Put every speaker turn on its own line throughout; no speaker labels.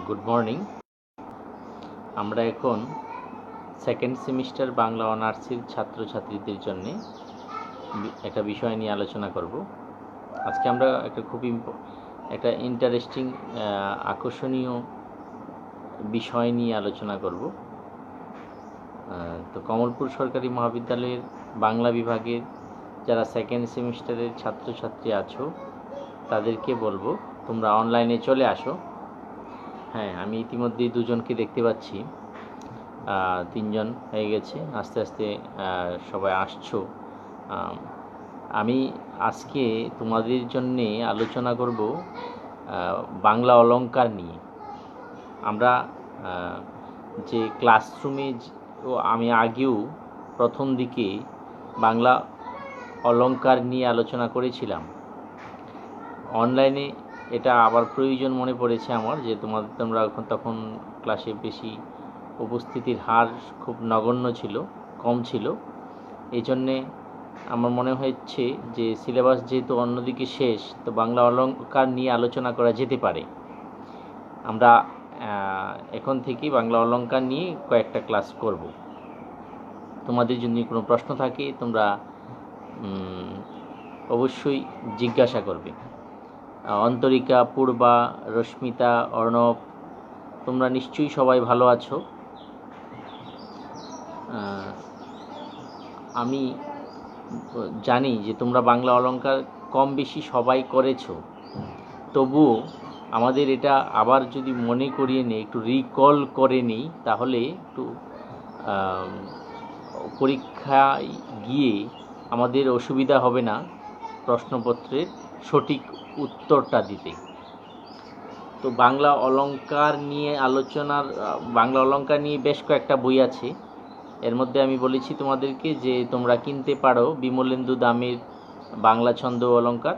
Good morning. আমরা এখন second semester Bangla অনার্সের ছাত্রছাত্রীদের জন্য একটা বিষয় নিয়ে আলোচনা করব। আজকে আমরা একটা ইন্টারেস্টিং আকর্ষণীয় বিষয় নিয়ে আলোচনা করব। তো কমলপুর সরকারি মহাবিদ্যালয়ের বাংলা বিভাগের যারা সেকেন্ড সেমিস্টারের ছাত্রছাত্রী আছো তাদেরকে বলবো তোমরা অনলাইনে চলে আসো। হ্যাঁ, আমি ইতিমধ্যেই দুজনকে দেখতে পাচ্ছি, তিনজন হয়ে গেছে, আস্তে আস্তে সবাই আসছো। আমি আজকে তোমাদের জন্যে আলোচনা করব বাংলা অলংকার নিয়ে। আমরা যে ক্লাসরুমে আমি আগেও প্রথম দিকে বাংলা অলংকার নিয়ে আলোচনা করেছিলাম। অনলাইনে এটা আবার প্রয়োজন মনে পড়েছে আমার, যে তোমরা তখন ক্লাসে বেশি উপস্থিতির হার খুব নগণ্য ছিল, কম ছিল। এই জন্যে আমার মনে হচ্ছে যে সিলেবাস যেহেতু অন্যদিকে শেষ, তো বাংলা অলংকার নিয়ে আলোচনা করা যেতে পারে। আমরা এখন থেকেই বাংলা অলংকার নিয়ে কয়েকটা ক্লাস করব। তোমাদের যদি কোনো প্রশ্ন থাকে তোমরা অবশ্যই জিজ্ঞাসা করবে। অন্তরিকা, পূর্বা, রশ্মিতা, অর্ণব, তোমরা নিশ্চয়ই সবাই ভালো আছো। আমি জানি যে তোমরা বাংলা অলংকার কম বেশি সবাই করেছো, তবুও আমাদের এটা আবার যদি মনে করিয়ে নিই, একটু রিকল করে নিই, তাহলে একটু পরীক্ষায় গিয়ে আমাদের অসুবিধা হবে না প্রশ্নপত্রের সঠিক উত্তরটা দিতে। তো বাংলা অলংকার নিয়ে বেশ কয়েকটা বই আছে। এর মধ্যে আমি বলেছি তোমাদেরকে যে তোমরা কিনতে পারো বিমলেন্দু দামের বাংলা ছন্দ অলংকার।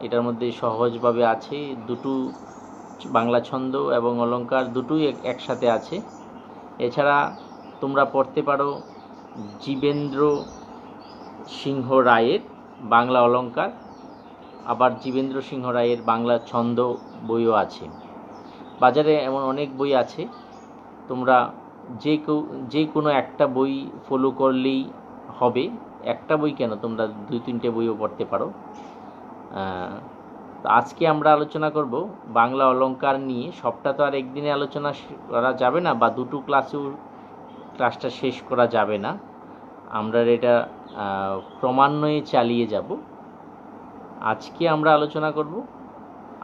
এটার মধ্যে সহজভাবে আছে, দুটো বাংলা ছন্দ এবং অলংকার দুটোই একসাথে আছে। এছাড়া তোমরা পড়তে পারো জীবেন্দ্র সিংহ রায়ের বাংলা অলংকার, আবার জীবেন্দ্র সিংহ রায়ের বাংলা ছন্দ বইও আছে। বাজারে এমন অনেক বই আছে, তোমরা যে কোনো একটা বই ফলো করলেই হবে। একটা বই কেন, তোমরা 2-3টে বইও পড়তে পারো। আজকে আমরা আলোচনা করব বাংলা অলংকার নিয়ে। সবটা তো আর একদিনে আলোচনা করা যাবে না, বা দুটো ক্লাসটা শেষ করা যাবে না। আমরা এটা ক্রমান্বয়ে চালিয়ে যাব। আজকে আমরা আলোচনা করব,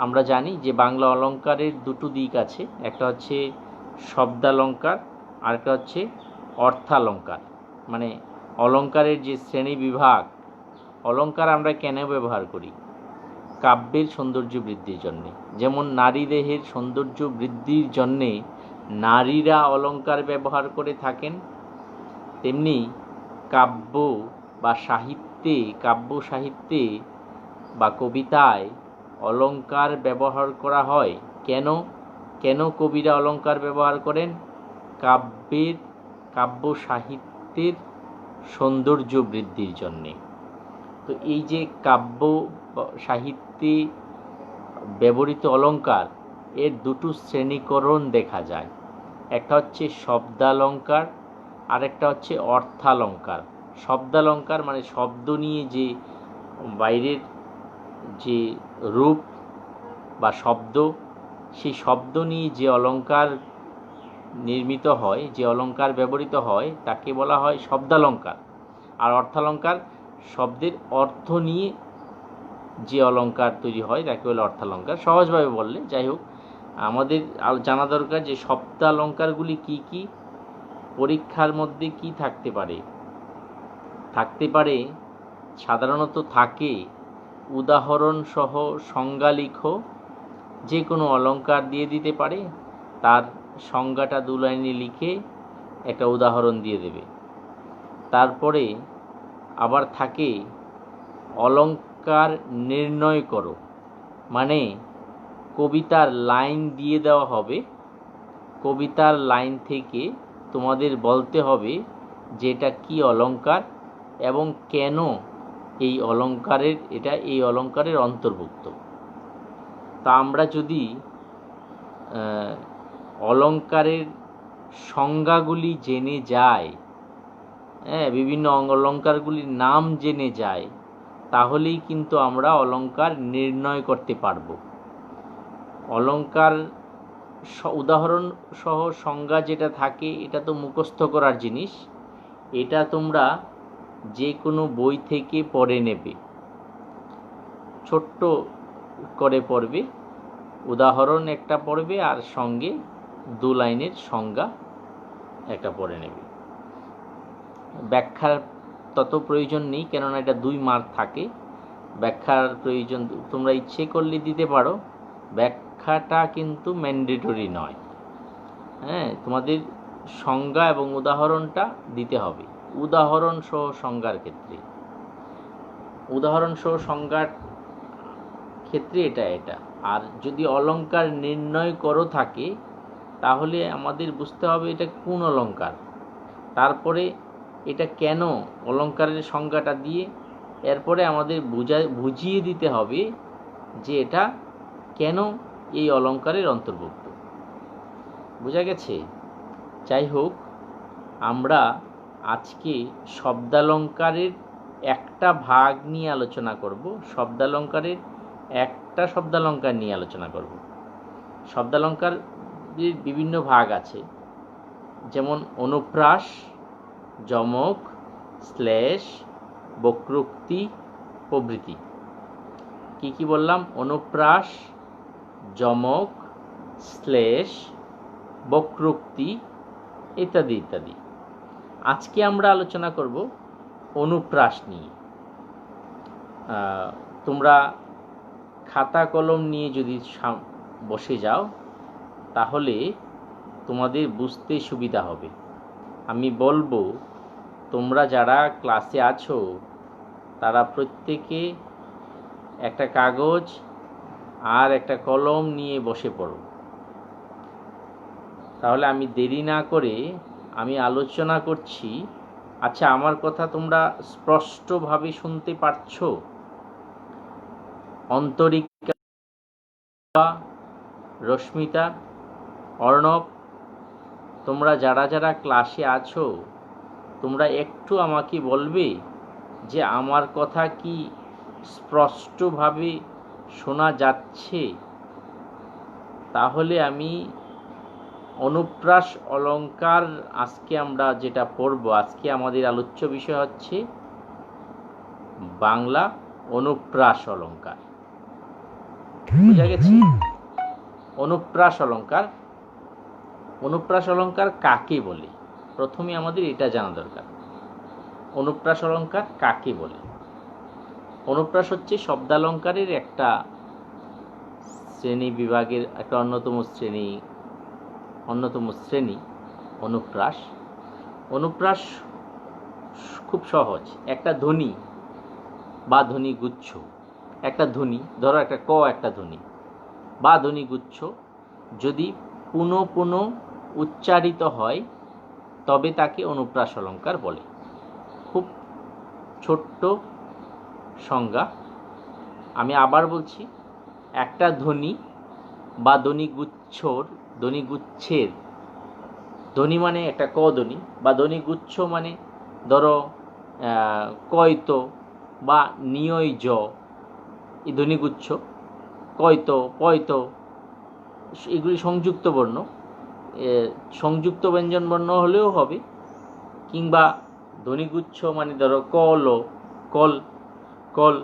আমরা জানি যে বাংলা অলংকারের দুটো দিক আছে, একটা হচ্ছে শব্দালংকার, আরেকটা হচ্ছে অর্থালংকার। মানে অলংকারের যে শ্রেণী বিভাগ। অলংকার আমরা কেন ব্যবহার করি? কাব্যের সৌন্দর্য বৃদ্ধির জন্যে। যেমন নারী দেহের সৌন্দর্য বৃদ্ধির জন্যে নারীরা অলংকার ব্যবহার করে থাকেন, তেমনি কাব্য সাহিত্যে বা কবিতায় অলংকার ব্যবহার করা হয়। কেন কবিরা অলংকার ব্যবহার করেন? কাব্য সাহিত্যের সৌন্দর্য বৃদ্ধির জন্যে। তো এই যে কাব্য সাহিত্যে ব্যবহৃত অলংকার, এর দুটো শ্রেণীকরণ দেখা যায়। একটা হচ্ছে শব্দালংকার, আর একটা হচ্ছে অর্থালংকার। শব্দালংকার মানে শব্দ নিয়ে যে বাইরের যে রূপ বা শব্দ, সেই শব্দ নিয়ে যে অলংকার নির্মিত হয়, যে অলংকার ব্যবহৃত হয়, তাকে বলা হয় শব্দালংকার। আর অর্থালংকার শব্দের অর্থ নিয়ে যে অলংকার তৈরি হয় তাকে বলে অর্থালংকার, সহজভাবে বললে। যাই হোক, আমাদের জানা দরকার যে শব্দালংকারগুলি কি কি, পরীক্ষার মধ্যে কি থাকতে পারে। সাধারণত থাকে উদাহরণ সহ সংজ্ঞা লিখো। যে কোনো অলংকার দিয়ে দিতে পারে, তার সংজ্ঞাটা 2 লাইনে লিখে একটা উদাহরণ দিয়ে দেবে। তারপরে আবার থাকে অলংকার নির্ণয় করো, মানে কবিতার লাইন দিয়ে দেওয়া হবে, কবিতার লাইন থেকে তোমাদের বলতে হবে যে এটা কি অলংকার এবং কেন এই অলংকারের অন্তর্ভুক্ত। তা আমরা যদি অলঙ্কারের সংজ্ঞাগুলি জেনে যায়, হ্যাঁ, বিভিন্ন অলঙ্কারগুলির নাম জেনে যায়, তাহলেই কিন্তু আমরা অলঙ্কার নির্ণয় করতে পারব। অলঙ্কার উদাহরণ সহ সংজ্ঞা যেটা থাকে এটা তো মুখস্থ করার জিনিস, এটা তোমরা যে কোনো বই থেকে পড়ে নেবে, ছোট্ট করে পড়বে, উদাহরণ একটা পড়বে আর সঙ্গে 2 লাইনের সংজ্ঞা একটা পড়ে নেবে। ব্যাখ্যার তত প্রয়োজন নেই, কেননা এটা 2 মার্ক থাকে। ব্যাখ্যার প্রয়োজন তোমরা ইচ্ছে করলে দিতে পারো, ব্যাখ্যাটা কিন্তু ম্যান্ডেটরি নয়। হ্যাঁ, তোমাদের সংজ্ঞা এবং উদাহরণটা দিতে হবে। উদাহরণ সহ সংজ্ঞার ক্ষেত্রে, উদাহরণ সহ সংজ্ঞার ক্ষেত্রে এটা। আর যদি অলঙ্কার নির্ণয় করো থাকে, তাহলে আমাদের বুঝতে হবে এটা কোন অলঙ্কার, তারপরে এটা কেন, অলঙ্কারের সংজ্ঞাটা দিয়ে এরপরে আমাদের বুঝিয়ে দিতে হবে যে এটা কেন এই অলঙ্কারের অন্তর্ভুক্ত। বোঝা গেছে? যাই হোক, আমরা আজকে শব্দালঙ্কারের একটা ভাগ নিয়ে আলোচনা করব। শব্দালঙ্কারের একটা শব্দালঙ্কার নিয়ে আলোচনা করব। শব্দালঙ্কার বিভিন্ন ভাগ আছে, যেমন অনুপ্রাস, যমক, শ্লেষ, বক্রোক্তি প্রভৃতি। কি বললাম? অনুপ্রাস, যমক, শ্লেষ, বক্রোক্তি ইত্যাদি ইত্যাদি। আজকে আমরা আলোচনা করব অনুপ্রাস নিয়ে। তোমরা খাতা কলম নিয়ে যদি বসে যাও, তাহলে তোমাদের বুঝতে সুবিধা হবে। আমি বলবো, তোমরা যারা ক্লাসে আছো তারা প্রত্যেকে একটা কাগজ আর একটা কলম নিয়ে বসে পড়ো। তাহলে আমি দেরি না করে আমি আলোচনা করছি। আচ্ছা, আমার কথা তোমরা স্পষ্টভাবে শুনতে পারছো? অন্তরিকা, রশ্মিতা, অর্ণব, তোমরা যারা যারা ক্লাসে আছো, তোমরা একটু আমাকে বলবে যে আমার কথা কি স্পষ্টভাবে শোনা যাচ্ছে? তাহলে আমি অনুপ্রাস অলঙ্কার আজকে আমরা যেটা পড়ব, আজকে আমাদের আলোচ্য বিষয় হচ্ছে বাংলা অনুপ্রাস অলঙ্কার। বুঝা গেছে? অনুপ্রাস অলঙ্কার, অনুপ্রাস অলঙ্কার কাকে বলে? প্রথমে আমাদের এটা জানা দরকার, অনুপ্রাস অলঙ্কার কাকে বলে। অনুপ্রাস হচ্ছে শব্দালঙ্কারের একটা শ্রেণী বিভাগের একটা অন্যতম শ্রেণী অনুপ্রাস। অনুপ্রাস খুব সহজ। একটা ধ্বনি বা ধ্বনিগুচ্ছ, একটা ধ্বনি, ধরো একটা ক, একটা ধ্বনি বা ধ্বনিগুচ্ছ যদি পুনঃ পুনঃ উচ্চারিত হয়, তবে তাকে অনুপ্রাস অলঙ্কার বলে। খুব ছোট্ট সংজ্ঞা, আমি আবার বলছি। একটা ধ্বনি বা ধ্বনিগুচ্ছের, ধ্বনি মানে একটা ক ধ্বনি, বা ধ্বনিগুচ্ছ মানে ধরো কয়ত বা নিয়জ, এই ধ্বনিগুচ্ছ, কয়ত, পয়ত, এগুলি সংযুক্ত বর্ণ, সংযুক্ত ব্যঞ্জন বর্ণ হলেও হবে, কিংবা ধ্বনিগুচ্ছ মানে ধরো কল, কল, কল,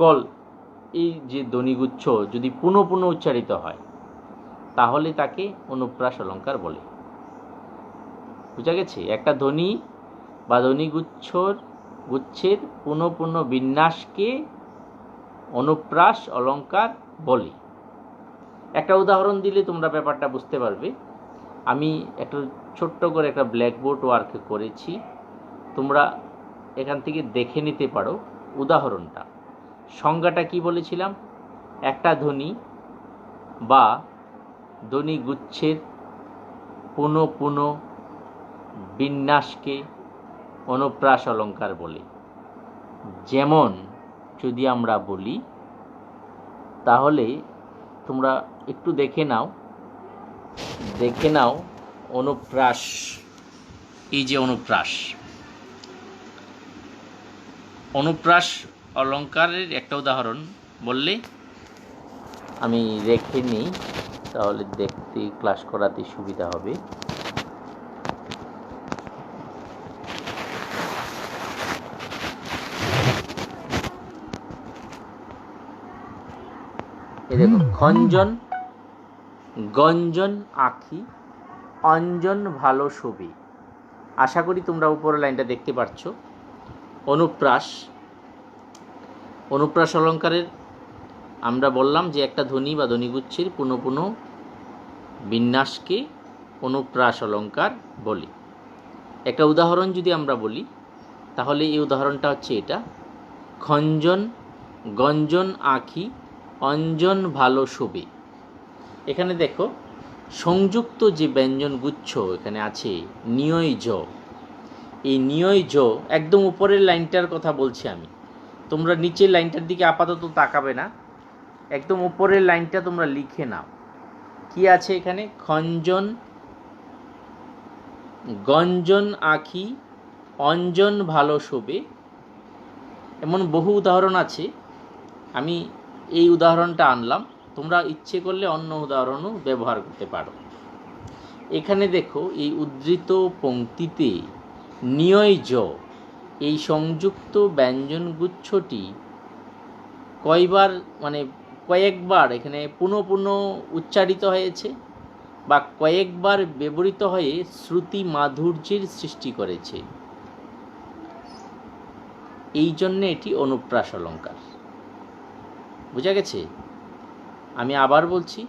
কল, এই যে ধ্বনিগুচ্ছ যদি পুনঃ পুনঃ উচ্চারিত হয়, তাহলে তাকে অনুপ্রাস অলঙ্কার বলে। বুঝা গেছে? একটা ধ্বনি বা ধ্বনিগুচ্ছের পুনঃ পুনঃ বিন্যাসকে অনুপ্রাস অলঙ্কার বলে। একটা উদাহরণ দিলে তোমরা ব্যাপারটা বুঝতে পারবে। আমি একটু ছোট্ট করে একটা ব্ল্যাকবোর্ড ওয়ার্ক করেছি, তোমরা এখান থেকে দেখে নিতে পারো উদাহরণটা। সংজ্ঞাটা কি বলেছিলাম? একটা ধ্বনি বা ধ্বনিগুচ্ছের পুনঃ পুনঃ বিন্যাসকে অনুপ্রাস অলঙ্কার বলে। যেমন যদি আমরা বলি, তাহলে তোমরা একটু দেখে নাও, দেখে নাও অনুপ্রাস। এই যে অনুপ্রাস, অনুপ্রাস অলঙ্কারের একটা উদাহরণ বললে আমি রেখে নিই, তাহলে দেখতে ক্লাস করাতে সুবিধা হবে। এই দেখো, খঞ্জন গঞ্জন আঁখি অঞ্জন ভালো ছবি। আশা করি তোমরা উপরের লাইনটা দেখতে পাচ্ছ। অনুপ্রাস, অনুপ্রাস অলঙ্কারের আমরা বললাম যে একটা ধ্বনি বা ধ্বনিগুচ্ছের পুনঃ পুনঃ বিন্যাসকে অনুপ্রাস অলঙ্কার বলি। একটা উদাহরণ যদি আমরা বলি, তাহলে এই উদাহরণটা হচ্ছে এটা, খঞ্জন গঞ্জন আঁখি অঞ্জন ভালো ছবি। এখানে দেখো সংযুক্ত যে ব্যঞ্জনগুচ্ছ এখানে আছে নিয়ই জ। এই নিয়ই জ একদম উপরের লাইনটার কথা বলছি আমি, তোমরা নিচের লাইনটার দিকে আপাতত তাকাবে না, একদম উপরের লাইনটা তোমরা লিখে নাও। কি আছে এখানে? খঞ্জন গঞ্জন আঁখি অঞ্জন ভালো শোবে। এমন বহু উদাহরণ আছে, আমি এই উদাহরণটা আনলাম, তোমরা ইচ্ছে করলে অন্য উদাহরণও ব্যবহার করতে পারো। এখানে দেখো এই উদ্ধৃত পংক্তিতে নিয়ই জ এই সংযুক্ত ব্যঞ্জনগুচ্ছটি কয়বার, মানে কয়েকবার এখানে পুনঃ পুনঃ উচ্চারিত হয়েছে বা কয়েকবার ব্যবহৃত হয়ে শ্রুতি মাধুর্যের সৃষ্টি করেছে, এই জন্যে এটি অনুপ্রাস অলঙ্কার। বোঝা গেছে? আমি আবার বলছি,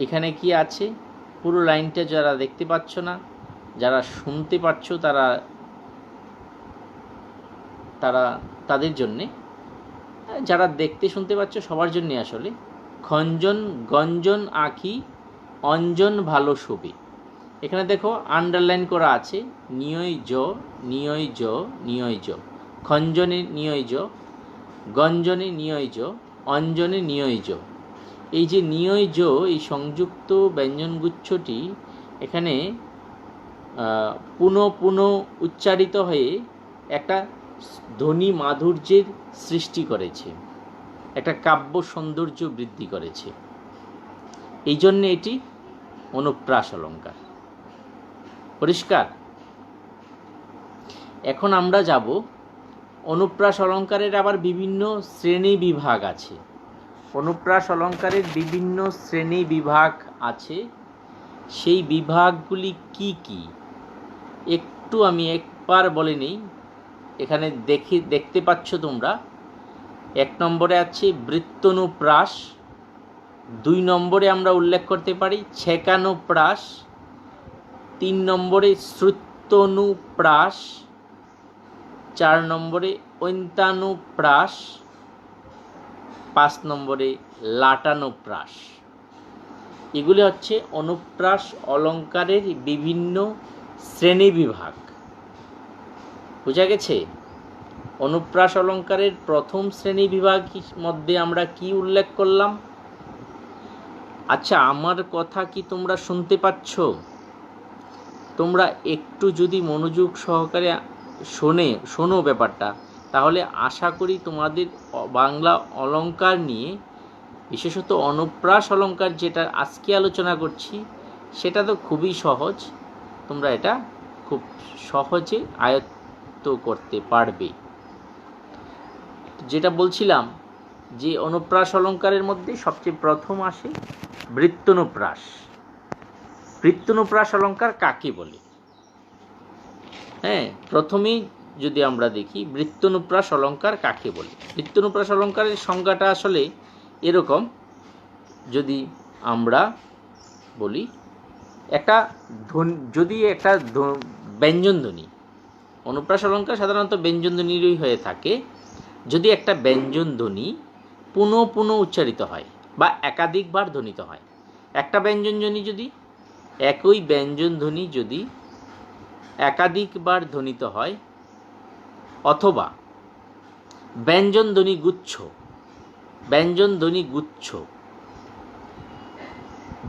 এখানে কি আছে পুরো লাইনটা যারা দেখতে পাচ্ছ না, যারা শুনতে পাচ্ছ তারা তারা তাদের জন্যে, যারা দেখতে শুনতে পাচ্ছ সবার জন্যে আসলে। খঞ্জন গঞ্জন আঁখি অঞ্জন ভালো ছবি। এখানে দেখো আন্ডারলাইন করা আছে নিয়ই জ নিয়ই জ নিয়ই জ, খঞ্জনে নিয়ই জ, গঞ্জনে নিয়ই জ, অঞ্জনে নিয়ই জ। এই যে নিয়ই জ এই সংযুক্ত ব্যঞ্জনগুচ্ছটি এখানে পুনঃ পুনঃ উচ্চারিত হয়ে একটা ধ্বনি মাধুর্যের সৃষ্টি করেছে, একটা কাব্য সৌন্দর্য বৃদ্ধি করেছে, এই জন্যে এটি অনুপ্রাস অলঙ্কার। পরিষ্কার? এখন আমরা যাব, অনুপ্রাস অলঙ্কারের আবার বিভিন্ন শ্রেণী বিভাগ আছে। অনুপ্রাস অলঙ্কারের বিভিন্ন শ্রেণী বিভাগ আছে, সেই বিভাগগুলি কি কি একটু আমি একবার বলে নিই। এখানে দেখতে পাচ্ছ তোমরা, 1 নম্বরে আছে বৃত্তনুপ্রাস, 2 নম্বরে আমরা উল্লেখ করতে পারি ছেকানুপ্রাস, 3 নম্বরে শ্রুত্যনুপ্রাস, 4 নম্বরে ঐন্তানুপ্রাস, 5 নম্বরে লাটানুপ্রাস। এগুলি হচ্ছে অনুপ্রাস অলঙ্কারের বিভিন্ন শ্রেণী বিভাগ। বোঝা গেছে? অনুপ্রাস অলঙ্কারের প্রথম শ্রেণী বিভাগ মধ্যে আমরা কি উল্লেখ করলাম? আচ্ছা, আমার কথা কি তোমরা শুনতে পাচ্ছ? তোমরা একটু যদি মনোযোগ সহকারে শোনো ব্যাপারটা, তাহলে আশা করি তোমাদের বাংলা অলঙ্কার নিয়ে, বিশেষত অনুপ্রাস অলঙ্কার যেটা আজকে আলোচনা করছি, সেটা তো খুবই সহজ, তোমরা এটা খুব সহজে আয়ত্ত করতে পারবে। যেটা বলছিলাম যে অনুপ্রাস অলঙ্কারের মধ্যে সবচেয়ে প্রথম আসে বৃত্তনুপ্রাস। বৃত্তনুপ্রাস অলঙ্কার কাকে বলে? হ্যাঁ, প্রথমেই যদি আমরা দেখি বৃত্তনুপ্রাস অলঙ্কার কাকে বলে। বৃত্তনুপ্রাস অলঙ্কারের সংজ্ঞাটা আসলে এরকম, যদি আমরা বলি একটা যদি একটা ব্যঞ্জনধ্বনি, অনুপ্রাস অলঙ্কার সাধারণত ব্যঞ্জনধ্বনিরই হয়ে থাকে, যদি একটা ব্যঞ্জনধ্বনি পুনঃ পুনঃ উচ্চারিত হয় বা একাধিকবার ধ্বনিত হয়, একটা ব্যঞ্জনধ্বনি যদি একই ব্যঞ্জনধ্বনি যদি একাধিকবার ধ্বনিত হয়, অথবা ব্যঞ্জনধ্বনি গুচ্ছ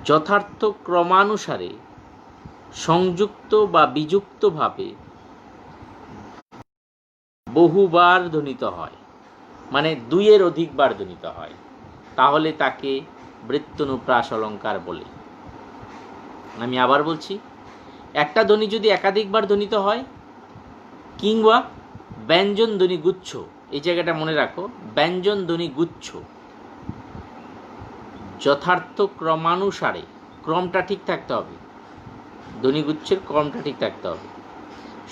যথার্থ ক্রমানুসারে সংযুক্ত বা বিযুক্তভাবে বহুবার ধ্বনিত হয়, মানে দুইয়ের অধিকবার ধ্বনিত হয়, তাহলে তাকে বৃত্তনুপ্রাস অলঙ্কার বলে। আমি আবার বলছি, একটা ধ্বনি যদি একাধিকবার ধ্বনিত হয় কিংবা ব্যঞ্জন ধ্বনি গুচ্ছ, এই জায়গাটা মনে রাখো, ব্যঞ্জন ধ্বনি গুচ্ছ যথার্থ ক্রমানুসারে, ক্রমটা ঠিক থাকতে হবে, ধ্বনিগুচ্ছের ক্রমটা ঠিক থাকতে হবে,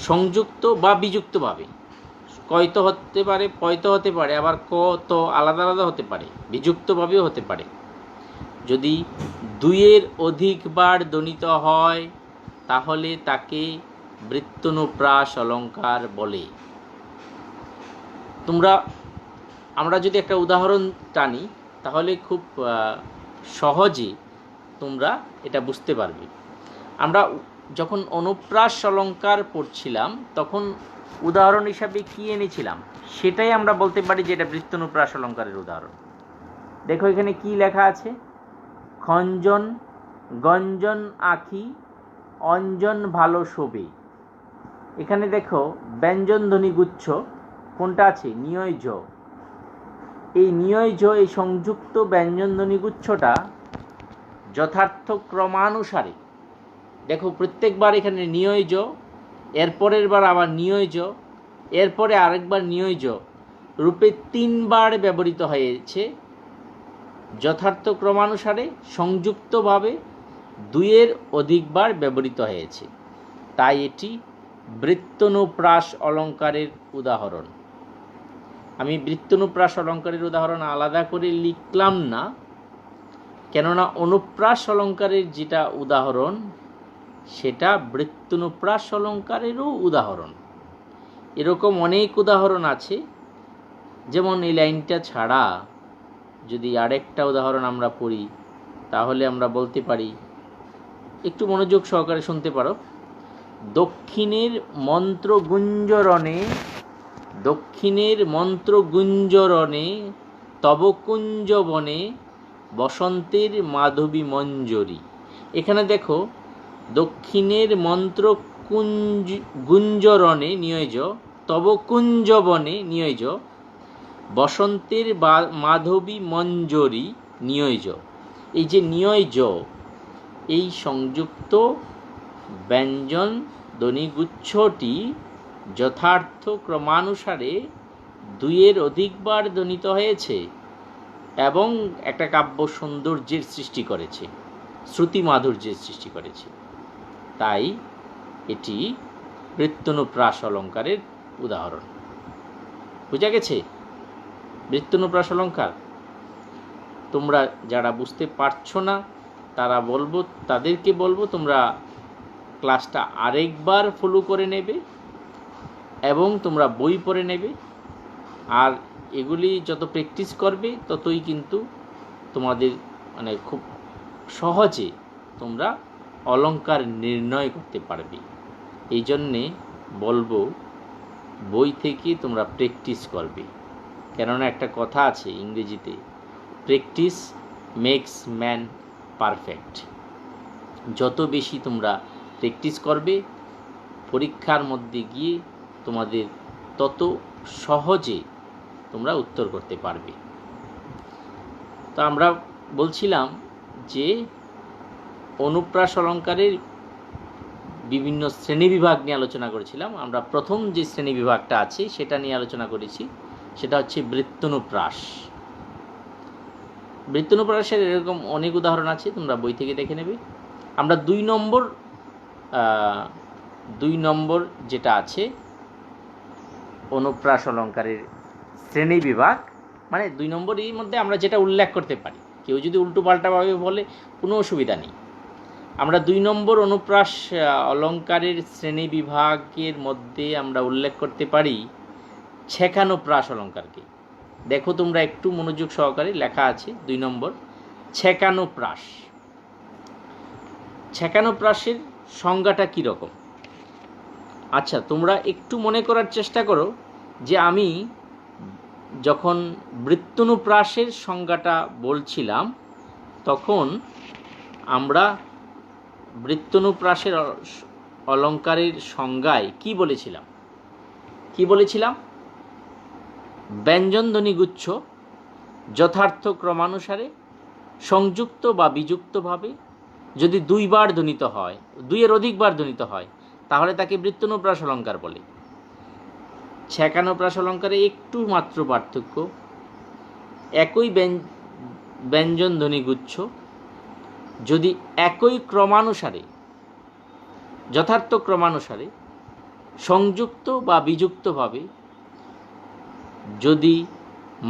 সংযুক্ত বা বিযুক্তভাবে, কয়ত হতে পারে, পয়ত হতে পারে, আবার ক তো আলাদা আলাদা হতে পারে, বিযুক্তভাবেও হতে পারে। যদি দুইয়ের অধিকবার ধ্বনিত হয় তাহলে তাকে বৃত্তনুপ্রাস অলঙ্কার বলে। আমরা যদি একটা উদাহরণ টানি তাহলে খুব সহজে তোমরা এটা বুঝতে পারবে। আমরা যখন অনুপ্রাস অলঙ্কার পড়ছিলাম তখন উদাহরণ হিসাবে কি এনেছিলাম সেটাই আমরা বলতে পারি যে এটা বৃত্তনুপ্রাস অলঙ্কারের উদাহরণ। দেখো এখানে কি লেখা আছে, খঞ্জন গঞ্জন আঁখি অঞ্জন ভালো শোবে। এখানে দেখো ব্যঞ্জন ধ্বনি গুচ্ছ কোনটা আছে, নিয়য় জ। এই নিয়য় জ, এই সংযুক্ত ব্যঞ্জন ধ্বনি গুচ্ছটা যথার্থ ক্রমানুসারে, দেখো প্রত্যেকবার এখানে নিয়য় জ, এরপরের বার আবার নিয়য় জ, এরপরে আরেকবার নিয়য় জ রূপে 3 বার ব্যবহৃত হয়েছে। যথার্থ ক্রমানুসারে সংযুক্তভাবে 2-এর অধিকবার ব্যবহৃত হয়েছে, তাই এটি বৃত্তনুপ্রাস অলঙ্কারের উদাহরণ। আমি বৃত্তনুপ্রাস অলঙ্কারের উদাহরণ আলাদা করে লিখলাম না, কেননা অনুপ্রাস অলঙ্কারের যেটা উদাহরণ সেটা বৃত্তনুপ্রাস অলঙ্কারেরও উদাহরণ। এরকম অনেক উদাহরণ আছে, যেমন এই লাইনটা ছাড়া যদি আরেকটা উদাহরণ আমরা পড়ি তাহলে আমরা বলতে পারি, একটু মনোযোগ সহকারে শুনতে পারো, দক্ষিণের মন্ত্র গুঞ্জরণে তব কুঞ্জবনে বসন্তের মাধবী মঞ্জরি। এখানে দেখো দক্ষিণের মন্ত্র গুঞ্জরণে নিয়োজ, তব কুঞ্জবনে নিয়োজ, বসন্তের মাধবী মঞ্জরি নিয়োজ। এই যে নিয়োজ, এই সংযুক্ত ব্যঞ্জন ধ্বনিগুচ্ছটি যথার্থ ক্রমানুসারে 2-এর অধিকবার ধ্বনিত হয়েছে এবং একটা কাব্য সৌন্দর্যের সৃষ্টি করেছে, শ্রুতি মাধুর্যের সৃষ্টি করেছে, তাই এটি বৃত্তনুপ্রাস অলঙ্কারের উদাহরণ। বুঝা গেছে বৃত্তনুপ্রাস অলঙ্কার? তোমরা যারা বুঝতে পারছো না তাদেরকে বলবো তোমরা ক্লাসটা আরেকবার ফলো করে নেবে এবং তোমরা বই পড়ে নেবে, আর এগুলি যত প্র্যাকটিস করবে ততই কিন্তু তোমাদের মানে খুব সহজে তোমরা অলঙ্কার নির্ণয় করতে পারবে। এই জন্যে বলবো বই থেকে তোমরা প্র্যাকটিস করবে, কেননা একটা কথা আছে ইংরেজিতে, প্র্যাকটিস মেক্স ম্যান পারফেক্ট। যত বেশি তোমরা প্র্যাকটিস করবে পরীক্ষার মধ্যে গিয়ে তোমাদের তত সহজে তোমরা উত্তর করতে পারবে। তো আমরা বলছিলাম যে অনুপ্রাস অলঙ্কারের বিভিন্ন শ্রেণীবিভাগ নিয়ে আলোচনা করেছিলাম। আমরা প্রথম যে শ্রেণীবিভাগটা আছে সেটা নিয়ে আলোচনা করেছি, সেটা হচ্ছে বৃত্তনুপ্রাস। বৃত্তনুপ্রাসের এরকম অনেক উদাহরণ আছে, তোমরা বই থেকে দেখে নেবে। আমরা 2 নম্বর যেটা আছে অনুপ্রাস অলঙ্কারের শ্রেণীবিভাগ, মানে 2 নম্বরের মধ্যে আমরা যেটা উল্লেখ করতে পারি, কেউ যদি উল্টো পাল্টাভাবে বলে কোনো অসুবিধা নেই। আমরা 2 নম্বর অনুপ্রাস অলঙ্কারের শ্রেণীবিভাগের মধ্যে আমরা উল্লেখ করতে পারি ছেকানুপ্রাস অলঙ্কারকে। দেখো তোমরা একটু মনোযোগ সহকারে, লেখা আছে 2 নম্বর ছেকানুপ্রাস। ছেকানুপ্রাসের সংজ্ঞাটা কীরকম? আচ্ছা, তোমরা একটু মনে করার চেষ্টা করো যে আমি যখন বৃত্তনুপ্রাসের সংজ্ঞাটা বলছিলাম তখন আমরা বৃত্তনুপ্রাসের অলঙ্কারের সংজ্ঞায় কি বলেছিলাম? ব্যঞ্জনধ্বনিগুচ্ছ যথার্থ ক্রমানুসারে সংযুক্ত বা বিযুক্তভাবে যদি দুইবার ধ্বনিত হয়, দুইয়ের অধিকবার ধ্বনিত হয়, তাহলে তাকে বৃত্তনুপ্রাস অলঙ্কার বলে। ছ্যাঁকানুপ্রাস অলঙ্কারে একটু মাত্র পার্থক্য। একই ব্যঞ্জনধ্বনিগুচ্ছ যদি একই ক্রমানুসারে, যথার্থ ক্রমানুসারে সংযুক্ত বা বিযুক্তভাবে যদি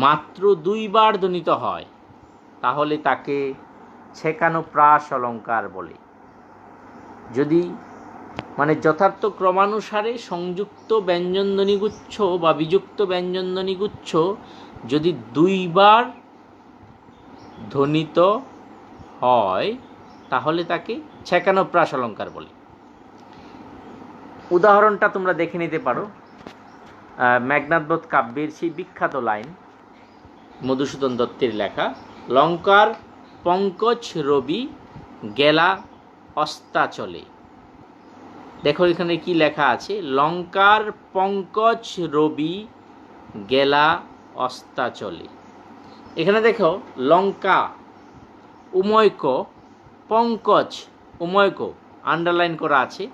মাত্র দুইবার ধ্বনিত হয়, তাহলে তাকে ছ্যাঁকানুপ্রাস অলঙ্কার বলে। যদি মানে যথার্থ ক্রমানুসারে সংযুক্ত ব্যঞ্জনধ্বনিগুচ্ছ বা বিযুক্ত ব্যঞ্জনধ্বনিগুচ্ছ যদি দুইবার ধ্বনিত হয়, তাহলে তাকে ছ্যাঁকানুপ্রাস অলঙ্কার বলে। উদাহরণটা তোমরা দেখে নিতে পারো মেঘনাদবধ কাব্যের সেই বিখ্যাত লাইন, মধুসূদন দত্তের লেখা, লঙ্কার পঙ্কজ রবি গেলা অস্তাচলে। দেখো এখানে কি লেখা আছে, লঙ্কার পঙ্কজ রবি গেলা অস্তাচলে। এখানে দেখো লঙ্কা উময়ক, পঙ্কজ উময়ক আন্ডারলাইন করা আছে।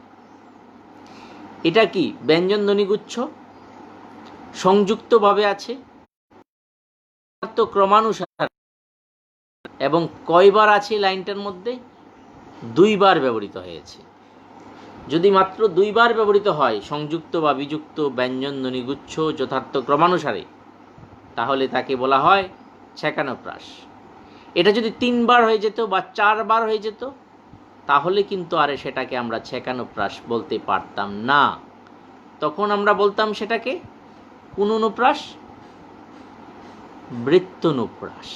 এটা কি ব্যঞ্জনধ্বনিগুচ্ছ, সংযুক্তভাবে আছে, ক্রমানুসারে, এবং কয়বার আছে লাইনটার মধ্যে? দুইবার ব্যবহৃত হয়েছে। যদি মাত্র দুইবার ব্যবহৃত হয় সংযুক্ত বা বিযুক্ত ব্যঞ্জনধ্বনিগুচ্ছ যথার্থ ক্রমানুসারে, তাহলে তাকে বলা হয় ছ্যাঁকানুপ্রাস। এটা যদি তিনবার হয়ে যেত বা চারবার হয়ে যেত, তাহলে কিন্তু আর সেটাকে আমরা ছ্যাঁকানুপ্রাস বলতে পারতাম না। তখন আমরা বলতাম সেটাকে কোন অনুপ্রাস? বৃত্তনুপ্রাস।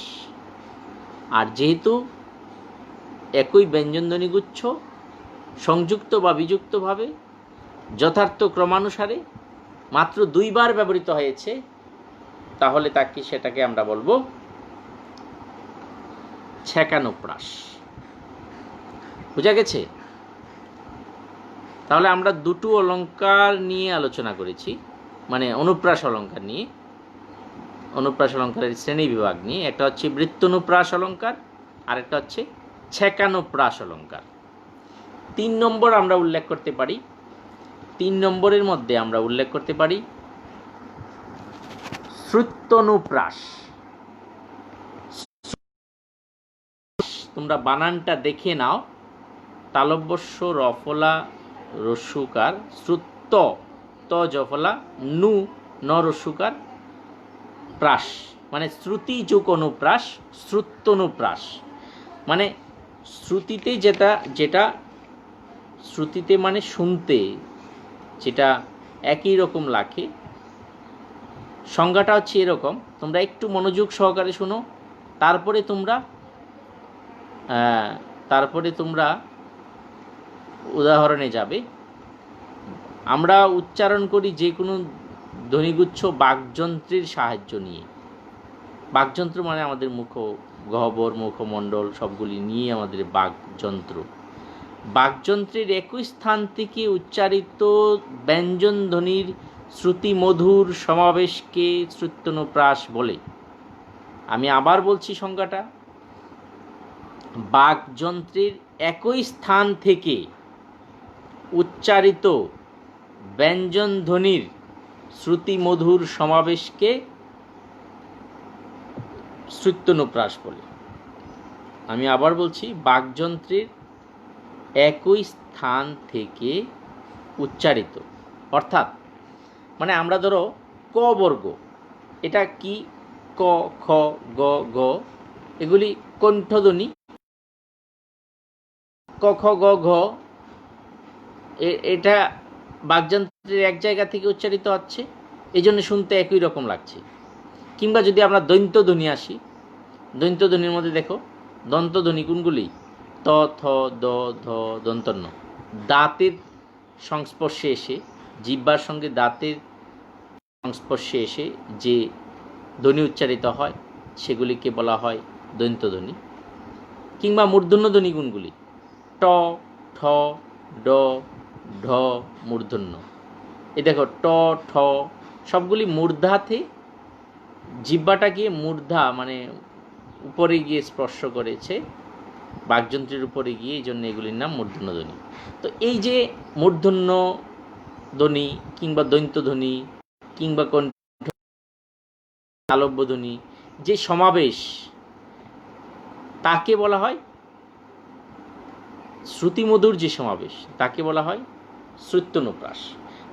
আর যেহেতু একই ব্যঞ্জনধ্বনিগুচ্ছ সংযুক্ত বা বিযুক্তভাবে যথার্থ ক্রমানুসারে মাত্র দুইবার ব্যবহৃত হয়েছে, তাহলে তাকে সেটাকে আমরা বলবো ছ্যাঁকানুপ্রাস। বুঝা গেছে? তাহলে আমরা দুটো অলঙ্কার নিয়ে আলোচনা করেছি, মানে অনুপ্রাস অলঙ্কার নিয়ে, অনুপ্রাস অলঙ্কারের শ্রেণী বিভাগ নিয়ে। একটা হচ্ছে বৃত্তনুপ্রাস অলঙ্কার, আর একটা হচ্ছে ছ্যাঁকানুপ্রাস অলঙ্কার। 3 নম্বর আমরা উল্লেখ করতে পারি। 3 নম্বরের মধ্যে আমরা উল্লেখ করতে পারি শ্রুত্যনুপ্রাস। তোমরা বানানটা দেখে নাও, তালব্যস্য রফলা রস্যুকার, শ্রুত্ত ত জফলা নু ন রস্যুকার প্রাস, মানে শ্রুতি যোগ অনুপ্রাস, শ্রুত্যনুপ্রাস। মানে শ্রুতিতে যেটা শ্রুতিতে মানে শুনতে যেটা একই রকম লাগে, সংজ্ঞাটা হচ্ছে এরকম। তোমরা একটু মনোযোগ সহকারে শুনো, তারপরে তোমরা উদাহরণে যাবে। আমরা উচ্চারণ করি যে কোনো ধ্বনিগুচ্ছ বাকযন্ত্রের সাহায্য নিয়ে। বাকযন্ত্র মানে আমাদের মুখ গহ্বর, মুখমণ্ডল সবগুলি নিয়ে আমাদের বাকযন্ত্র। বাকযন্ত্রের একই স্থান থেকে উচ্চারিত ব্যঞ্জনধ্বনির শ্রুতিমধুর সমাবেশকে শ্রুত্যনুপ্রাস বলে। আমি আবার বলছি সংজ্ঞাটা, বাকযন্ত্রের একই স্থান থেকে উচ্চারিত ব্যঞ্জনধ্বনির শ্রুতিমধুর সমাবেশকে শ্রুত্যনুপ্রাস বলে। আমি আবার বলছি, বাকযন্ত্রের একই স্থান থেকে উচ্চারিত, অর্থাৎ মানে আমরা ধরো ক বর্গ, এটা কি ক খ গ গ, এগুলি কণ্ঠধ্বনি। ক খ গ ঘ এটা বাকযন্ত্রের এক জায়গা থেকে উচ্চারিত হচ্ছে, এই জন্য শুনতে একই রকম লাগছে। কিংবা যদি আমরা দন্তধ্বনি আসি, দন্তধ্বনির মধ্যে দেখো দন্তধ্বনি কোনগুলি? ত থ দ ধ দন্তন্য। দাঁতের সংস্পর্শে এসে, জিহ্বার সঙ্গে দাঁতের সংস্পর্শে এসে যে ধ্বনি উচ্চারিত হয় সেগুলিকে বলা হয় দন্তধ্বনি। কিংবা মূর্ধন্য ধ্বনি কোনগুলি? ট, ঠ, ড, ঢ, মূর্ধন্য। এই দেখো ট, ঠ সবগুলি মূর্ধাতে, জিহ্বাটা গিয়ে মূর্ধা মানে উপরে গিয়ে স্পর্শ করেছে বাকযন্ত্রের উপরে গিয়ে, এই জন্য এগুলির নাম মূর্ধন্য ধ্বনি। তো এই যে মূর্ধন্য ধ্বনি কিংবা দৈন্ত ধ্বনি কিংবা কণ্ঠ তালব্য ধ্বনি যে সমাবেশ, তাকে বলা হয় শ্রুতিমধুর যে সমাবেশ, তাকে বলা হয় শ্রুত্যনুপ্রাস।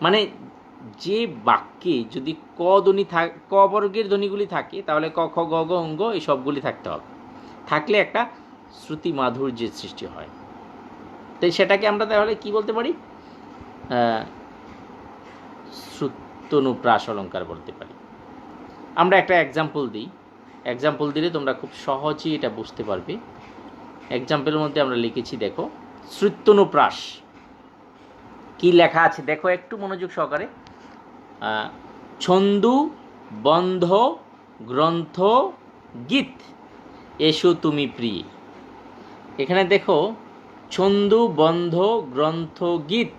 মানে যে বাক্যে যদি ক ধ্বনি ক বর্গের ধ্বনিগুলি থাকে, তাহলে ক, খ, গ, ঘ, অঙ্গ এই সবগুলি থাকতে হবে, থাকলে একটা শ্রুতি মাধুর্যের সৃষ্টি হয়। তাই সেটাকে আমরা তাহলে কি বলতে পারি? শ্রুত্যনুপ্রাস অলঙ্কার বলতে পারি। আমরা একটা এক্সাম্পল দিই, এক্সাম্পল দিলে তোমরা খুব সহজেই এটা বুঝতে পারবে। এক্সাম্পলের মধ্যে আমরা লিখেছি, দেখো শ্রুত্যনুপ্রাস কি লেখা আছে, দেখো একটু মনোযোগ সহকারে। ছন্দু বন্ধ গ্রন্থ গীত এসো তুমি প্রিয়ে। এখানে দেখো ছন্দু বন্ধ গ্রন্থ গীত,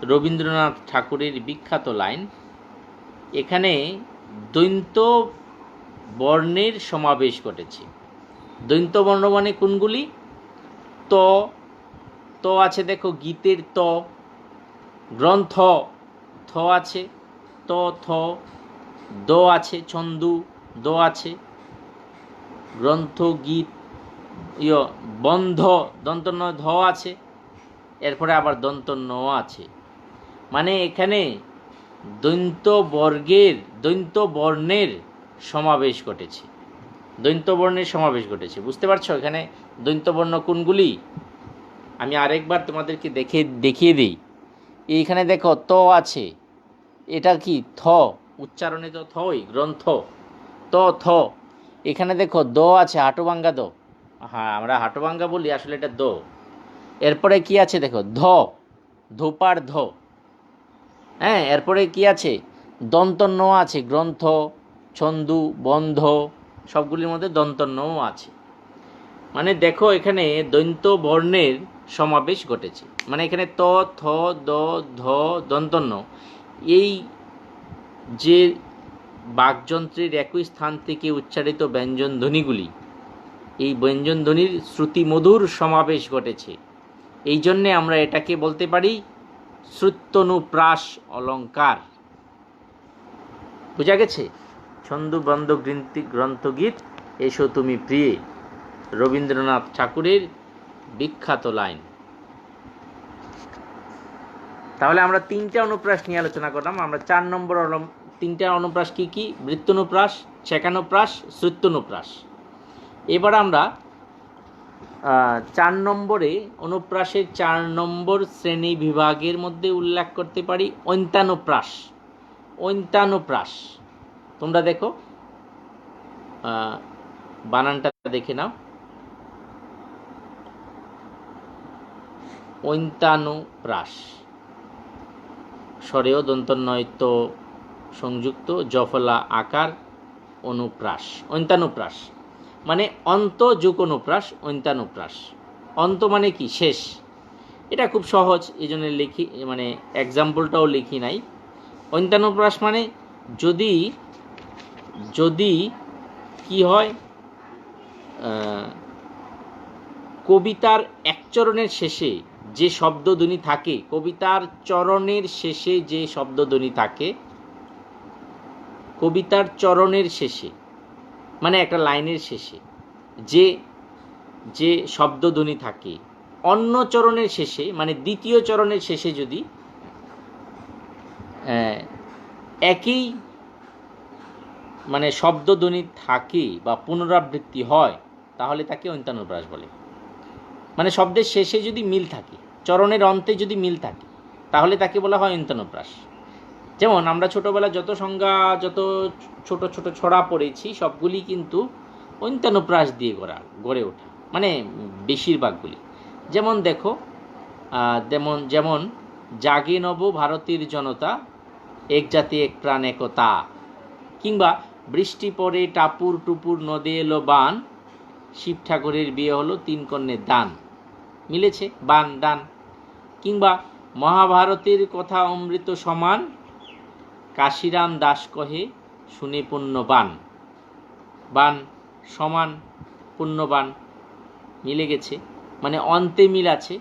রবীন্দ্রনাথ ঠাকুরের বিখ্যাত লাইন। এখানে দৈন্ত বর্ণের সমাবেশ ঘটেছে। দৈন্ত বর্ণ মানে কোনগুলি? ত, ত আছে দেখো গীতের ত, গ্রন্থ থ আছে, ত, থ, দ আছে ছন্দু, দ আছে গ্রন্থ গীত, বন্ধ দন্ত ন ধ আছে, এরপরে আবার দন্ত ন আছে। মানে এখানে দৈন্ত বর্ণের সমাবেশ ঘটেছে, দৈন্ত বর্ণের সমাবেশ ঘটেছে। বুঝতে পারছো এখানে দৈন্ত বর্ণ কোনগুলি? আমি আরেকবার তোমাদেরকে দেখিয়ে দিই। এইখানে দেখো ত আছে, এটা কি? থ, উচ্চারণে তো থই, গ্রন্থ, ত, থ। এখানে দেখো দ আছে, হাটুভাঙ্গা দ, হ্যাঁ আমরা হাটুভাঙ্গা বলি, আসলে এটা দ। এরপরে কি আছে দেখো ধ, ধোপার ধ, হ্যাঁ। এরপরে কি আছে? দন্ত ন আছে, গ্রন্থ, ছন্দু, বন্ধ সবগুলির মধ্যে দন্ত ন আছে। মানে দেখো এখানে দৈন্ত বর্ণের সমাবেশ ঘটেছে। মানে এখানে ত, থ, দ, ধ, দন্ত ন, এই যে বাকযন্ত্রের একই স্থান থেকে উচ্চারিত ব্যঞ্জন ধ্বনিগুলি, এই ব্যঞ্জন ধ্বনির শ্রুতিমধুর সমাবেশ ঘটেছে। এই জন্যে আমরা এটাকে বলতে পারি শ্রুত্যনুপ্রাস অলঙ্কার। বোঝা গেছে? ছন্দু বন্ধ গ্রন্থ গীত এসো তুমি প্রিয়ে, রবীন্দ্রনাথ ঠাকুরের বিখ্যাত লাইন। তাহলে আমরা তিনটা অনুপ্রাস নিয়ে আলোচনা করলাম। আমরা 4 নম্বর তিনটা অনুপ্রাস কি কি? বৃত্তনুপ্রাস, ছেকানুপ্রাস, শ্রুত্যনুপ্রাস। এবার আমরা 4 নম্বরে অনুপ্রাসের 4 নম্বর শ্রেণী বিভাগের মধ্যে উল্লেখ করতে পারি ঐন্তানুপ্রাস। ঐন্তানুপ্রাস তোমরা দেখো, বানানটা দেখে নাও। ঐন্তানুপ্রাস, স্বরেও দন্তন্বয়িত সংযুক্ত জফলা আকার অনুপ্রাস। ঐন্তানুপ্রাস মানে অন্ত যুগ অনুপ্রাস। ঐন্তানুপ্রাস, অন্ত মানে কি? শেষ। এটা খুব সহজ, এই জন্য লিখি, মানে এক্সাম্পলটাও লিখি নাই। ঐন্তানুপ্রাস মানে যদি কি হয়, কবিতার এক চরণের শেষে যে শব্দধ্বনি থাকে, কবিতার চরণের শেষে যে শব্দধ্বনি থাকে, কবিতার চরণের শেষে মানে একটা লাইনের শেষে যে শব্দধ্বনি থাকে, অন্য চরণের শেষে মানে দ্বিতীয় চরণের শেষে যদি একই মানে শব্দধ্বনি থাকে বা পুনরাবৃত্তি হয়, তাহলে তাকে ঐন্তানুপ্রাস বলে। মানে শব্দের শেষে যদি মিল থাকে, চরণের অন্তে যদি মিল থাকে, তাহলে তাকে বলা হয় ঐন্তানুপ্রাস। যেমন আমরা ছোটোবেলায় যত সংজ্ঞা, যত ছোট ছোট ছড়া পড়েছি, সবগুলি কিন্তু ঐন্তানুপ্রাস দিয়ে গড়ে ওঠা, মানে বেশিরভাগগুলি। যেমন দেখো, যেমন জাগে নব ভারতের জনতা, এক জাতি এক প্রাণ একতা, কিংবা বৃষ্টি পড়ে টাপুর টুপুর নদে এলো বান, শিব ঠাকুরের বিয়ে হলো 3 কন্যের দান, মিলেছে, বান দান। কিংবা মহাভারতের কথা অমৃত সমান, কাশিরাম দাস কহে শুনে পুণ্যবান, বান সমান পুণ্যবান, মিলে গেছে, মানে অন্তে মিল আছে।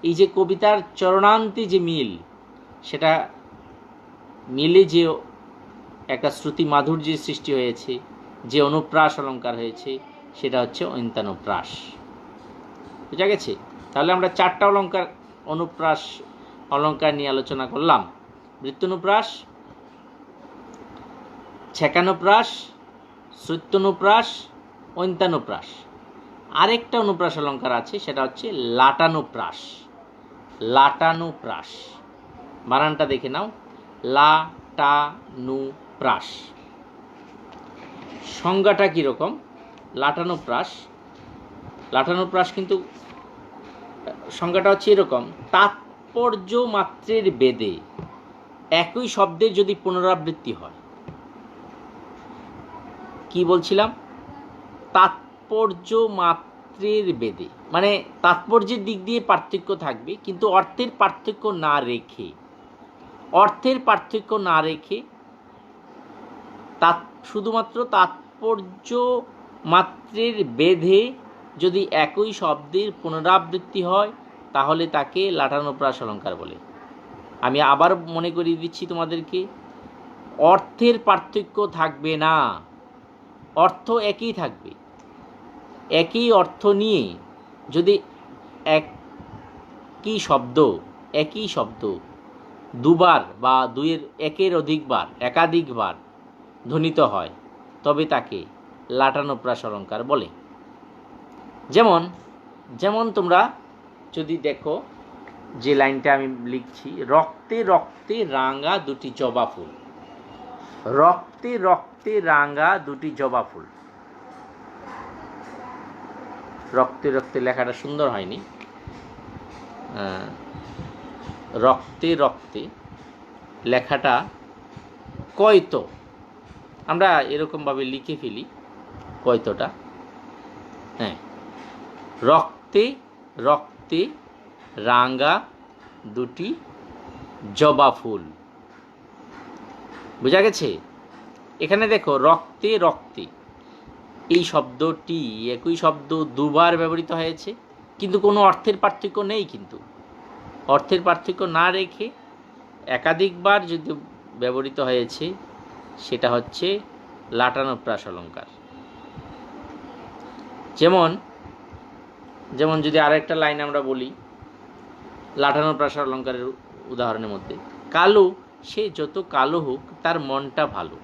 এই যে কবিতার চরণান্তে যে মিল, সেটা মিলে যে একটা শ্রুতি মাধুর্যের সৃষ্টি হয়েছে, যে অনুপ্রাস অলঙ্কার হয়েছে, সেটা হচ্ছে ঐন্তানুপ্রাস। বুঝা গেছে? তাহলে আমরা 4টা অনুপ্রাস অলঙ্কার নিয়ে আলোচনা করলাম: বৃত্তানুপ্রাস, ছেকানুপ্রাস, শ্রুত্যানুপ্রাস, ঐন্তানুপ্রাস। আরেকটা অনুপ্রাস অলঙ্কার আছে, সেটা হচ্ছে লাটানুপ্রাস। লাটানুপ্রাস, বানানটা দেখে নাও, লাটানুপ্রাস। সংজ্ঞাটা কীরকম? লাটানুপ্রাস কিন্তু সংজ্ঞাটা হচ্ছে এরকম: তাৎপর্য মাত্রের বেদে একই শব্দের যদি পুনরাবৃত্তি হয়। কি বলছিলাম? তাৎপর্য মাত্রের বেদে, মানে তাৎপর্যের দিক দিয়ে পার্থক্য থাকবে, কিন্তু অর্থের পার্থক্য না রেখে, শুধুমাত্র তাৎপর্য মাত্রের বেদে যদি একই শব্দের পুনরাবৃত্তি হয়, তাহলে তাকে লাটানুপ্রাস অলঙ্কার বলে। আমি আবার মনে করিয়ে দিচ্ছি তোমাদেরকে, অর্থের পার্থক্য থাকবে না, অর্থ একই থাকবে। একই অর্থ নিয়ে যদি একই শব্দ দুবার বা একের অধিকবার, একাধিকবার ধ্বনিত হয়, তবে তাকে লাটানুপ্রাস অলঙ্কার বলে। যেমন তোমরা যদি দেখো, যে লাইনটা আমি লিখছি, রক্তে রক্তে রাঙা 2টি জবা ফুল। রক্তে রক্তে রাঙা 2টি জবা ফুল। রক্তে রক্তে লেখাটা সুন্দর হয়নি, রক্তে রক্তে লেখাটা কয়তো, আমরা এরকমভাবে লিখে ফেলি কয়তোটা। হ্যাঁ, রক্তে রক্তে রাঙা 2টি জবা ফুল। বোঝা গেছে? এখানে দেখো, রক্তে রক্তে, এই শব্দটি একই শব্দ দুবার ব্যবহৃত হয়েছে, কিন্তু কোনো অর্থের পার্থক্য নেই। কিন্তু অর্থের পার্থক্য না রেখে একাধিকবার যদি ব্যবহৃত হয়েছে, সেটা হচ্ছে লাটানুপ্রাস অলঙ্কার। যেমন যদি আরেকটা লাইন আমরা বলি লাটানুপ্রাস অলঙ্কারের উদাহরণের মধ্যে, কালো সে যত কালো হোক তার মনটা ভালো।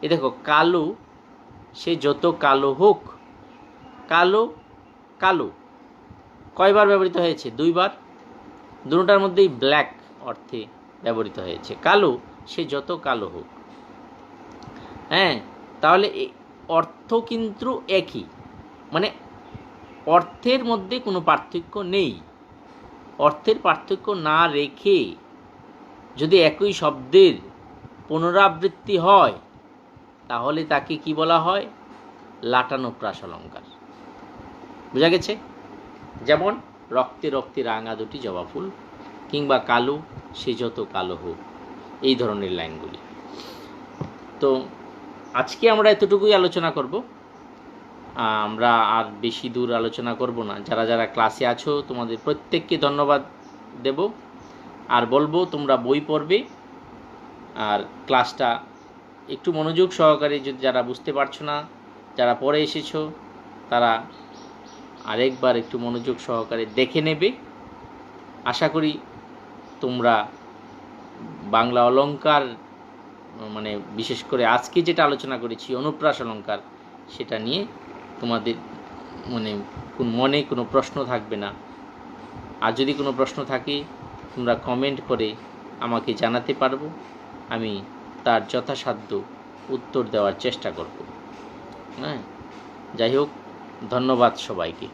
এ দেখো, কালো সে যত কালো হোক, কালো কালো কয়বার ব্যবহৃত হয়েছে? 2বার। দুটোটার মধ্যেই ব্ল্যাক অর্থে ব্যবহৃত হয়েছে। কালো সে যত কালো হোক। হ্যাঁ, তাহলে অর্থ কিন্তু একই, মানে অর্থের মধ্যে কোনো পার্থক্য নেই। অর্থের পার্থক্য না রেখে যদি একই শব্দের পুনরাবৃত্তি হয়, তাহলে তাকে কি বলা হয়? লাটানুপ্রাস অলঙ্কার। বোঝা গেছে? যেমন রক্তে রক্তে রাঙা 2টি জবা ফুল, কিংবা কালো সে যত কালো হোক, এই ধরনের লাইনগুলি। তো আজকে আমরা এতটুকুই আলোচনা করব, আমরা আর বেশি দূর আলোচনা করব না। যারা যারা ক্লাসে আছো, তোমাদের প্রত্যেককে ধন্যবাদ দেব, আর বলবো তোমরা বই পড়বে, আর ক্লাসটা একটু মনোযোগ সহকারে, যদি যারা বুঝতে পারছো না, যারা পরে এসেছো, তারা আরেকবার একটু মনোযোগ সহকারে দেখে নেবে। আশা করি তোমরা বাংলা অলঙ্কার, মানে বিশেষ করে আজকে যেটা আলোচনা করেছি অনুপ্রাস অলঙ্কার, সেটা নিয়ে তোমাদের মনে কোনো প্রশ্ন থাকবে না। আর যদি কোনো প্রশ্ন থাকে, তোমরা কমেন্ট করে আমাকে জানাতে পারবো, আমি তার যথাসাধ্য উত্তর দেওয়ার চেষ্টা করব। হ্যাঁ, যাই হোক, ধন্যবাদ সবাইকে।